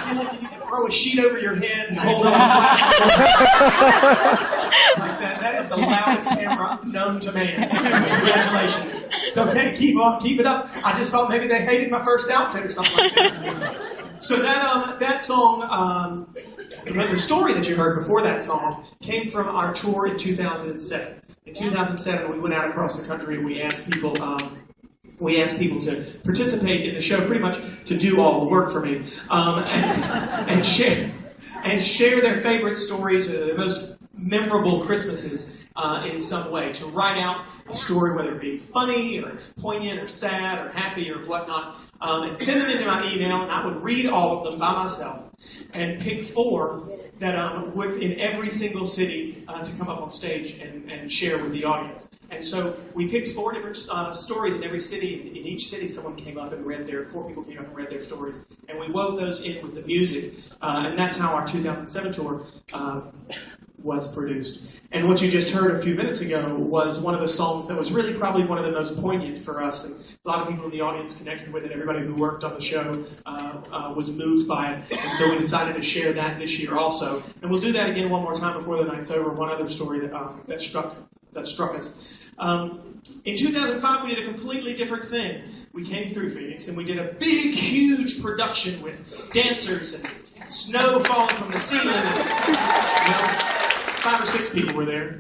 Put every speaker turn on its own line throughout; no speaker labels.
feel like you need to throw a sheet over your head and hold it on flash. Like that. That is the loudest camera known to man. Congratulations. It's okay, keep it up. I just thought maybe they hated my first outfit or something like that. So that song, the story that you heard before that song came from our tour in 2007. In 2007, we went out across the country and we asked people to participate in the show, pretty much to do all the work for me, and share their favorite stories, their most memorable Christmases in some way. To write out a story, whether it be funny or poignant or sad or happy or whatnot, and send them into my email, and I would read all of them by myself and pick 4 that would, in every single city, to come up on stage and share with the audience. And so we picked 4 different stories in every city. In each city, someone came up and read 4 people came up and read their stories, and we wove those in with the music, and that's how our 2007 tour was produced. And what you just heard a few minutes ago was one of the songs that was really probably one of the most poignant for us, and a lot of people in the audience connected with it. Everybody who worked on the show was moved by it, and so we decided to share that this year also. And we'll do that again one more time before the night's over. One other story that struck us. In 2005, we did a completely different thing. We came through Phoenix, and we did a big, huge production with dancers and snow falling from the ceiling. And, 5 or 6 people were there.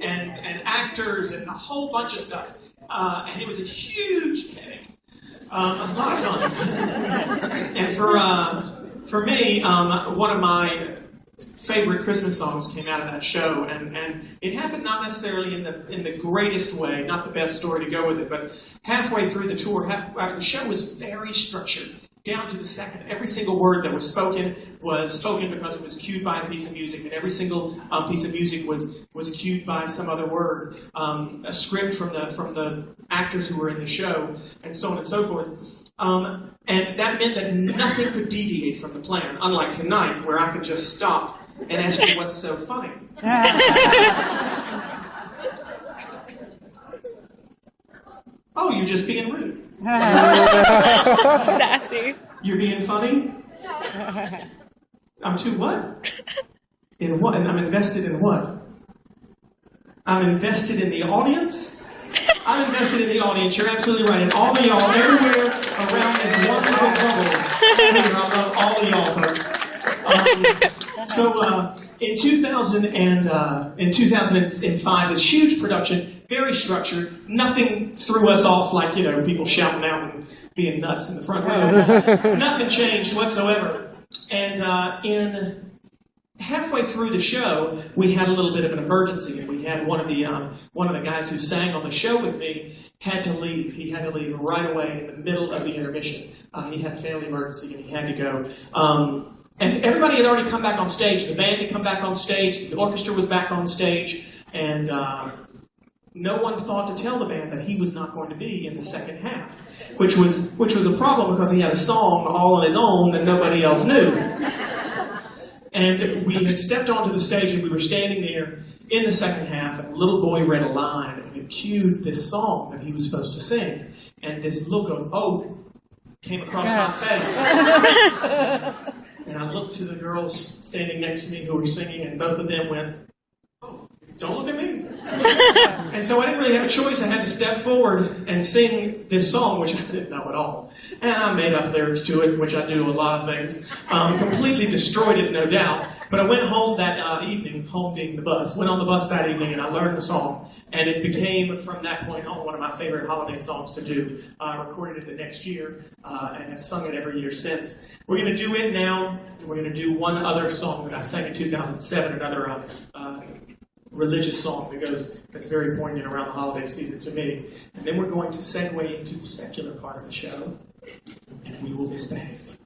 and actors and a whole bunch of stuff. And it was a huge headache. A lot of fun. And for me, one of my favorite Christmas songs came out of that show, and it happened not necessarily in the greatest way, not the best story to go with it, but halfway through the tour, the show was very structured. Down to the second. Every single word that was spoken because it was cued by a piece of music, and every single piece of music was cued by some other word, a script from the actors who were in the show, and so on and so forth. And that meant that nothing could deviate from the plan, unlike tonight, where I could just stop and ask you what's so funny. Oh, you're just being rude.
Sassy.
You're being funny? I'm too what? In what? And I'm invested in what? I'm invested in the audience? I'm invested in the audience. You're absolutely right. And all of y'all, everywhere around this wonderful bubble. I love all of y'all, folks. So in 2005, this huge production, very structured. Nothing threw us off like, people shouting out and being nuts in the front row. Nothing changed whatsoever. And halfway through the show, we had a little bit of an emergency, and we had one of the guys who sang on the show with me had to leave. He had to leave right away in the middle of the intermission. He had a family emergency, and he had to go. And everybody had already come back on stage. The band had come back on stage. The orchestra was back on stage. And no one thought to tell the band that he was not going to be in the second half, which was a problem because he had a song all on his own that nobody else knew. And we had stepped onto the stage, and we were standing there in the second half, and a little boy read a line, and it cued this song that he was supposed to sing. And this look of, oh, came across my face. And I looked to the girls standing next to me who were singing, and both of them went, oh, don't look at me. And so I didn't really have a choice. I had to step forward and sing this song, which I didn't know at all. And I made up lyrics to it, which I do a lot of things. Completely destroyed it, no doubt. But I went home that evening, home being the bus, went on the bus that evening, and I learned the song. And it became, from that point on, one of my favorite holiday songs to do. I recorded it the next year and have sung it every year since. We're going to do it now. We're going to do one other song that I sang in 2007, another religious song that's very poignant around the holiday season to me. And then we're going to segue into the secular part of the show, and we will misbehave.